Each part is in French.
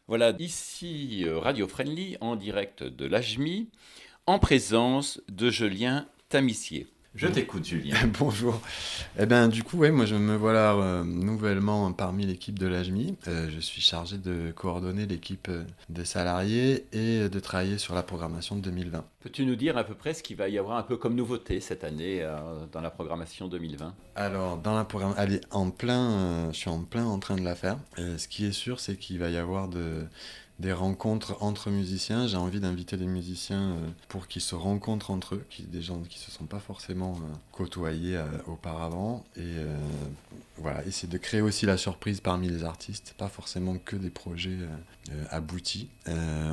Voilà, ici Radio Friendly en direct de l'AJMI, en présence de Julien Tamissier. Je Bon- t'écoute, Julien. Bonjour. Eh bien, du coup, ouais, moi, je me voilà nouvellement parmi l'équipe de l'AJMI. Je suis chargé de coordonner l'équipe des salariés et de travailler sur la programmation de 2020. Peux-tu nous dire à peu près ce qu'il va y avoir un peu comme nouveauté cette année dans la programmation 2020? Alors, dans la programmation, elle est en plein, je suis en plein en train de la faire. Ce qui est sûr, c'est qu'il va y avoir des rencontres entre musiciens. J'ai envie d'inviter des musiciens pour qu'ils se rencontrent entre eux, des gens qui se sont pas forcément côtoyés auparavant. Et voilà, essayer de créer aussi la surprise parmi les artistes, pas forcément que des projets aboutis.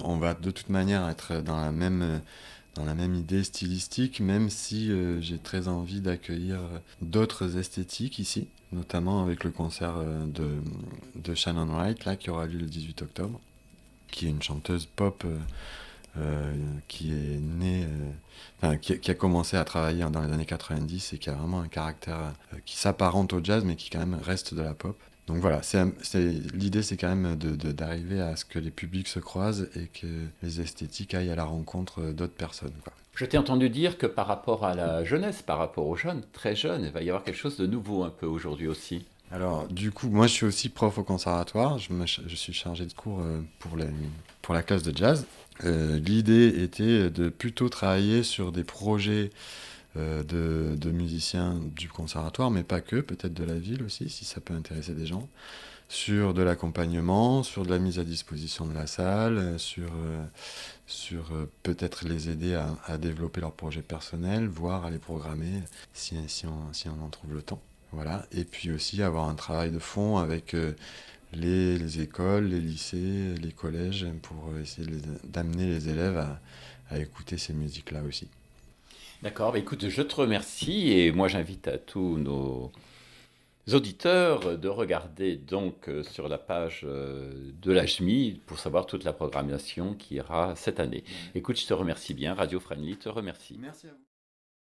On va de toute manière être dans la même idée stylistique, même si j'ai très envie d'accueillir d'autres esthétiques ici, notamment avec le concert de Shannon Wright, là, qui aura lieu le 18 octobre, qui est une chanteuse pop qui est née, qui a commencé à travailler dans les années 90 et qui a vraiment un caractère qui s'apparente au jazz, mais qui quand même reste de la pop. Donc voilà, l'idée c'est quand même d'arriver à ce que les publics se croisent et que les esthétiques aillent à la rencontre d'autres personnes, quoi. Je t'ai entendu dire que par rapport à la jeunesse, par rapport aux jeunes, très jeunes, il va y avoir quelque chose de nouveau un peu aujourd'hui aussi. Alors, du coup, moi je suis aussi prof au conservatoire, je suis chargé de cours pour la classe de jazz. L'idée était de plutôt travailler sur des projets de musiciens du conservatoire, mais pas que, peut-être de la ville aussi, si ça peut intéresser des gens, sur de l'accompagnement, sur de la mise à disposition de la salle, sur peut-être les aider à développer leurs projets personnels, voire à les programmer si on en trouve le temps. Voilà. Et puis aussi avoir un travail de fond avec les écoles, les lycées, les collèges, pour essayer d'amener les élèves à écouter ces musiques-là aussi. D'accord, bah écoute, je te remercie et moi j'invite à tous nos auditeurs de regarder donc sur la page de l'AJMI pour savoir toute la programmation qui ira cette année. Écoute, je te remercie bien, Radio Friendly te remercie. Merci à vous.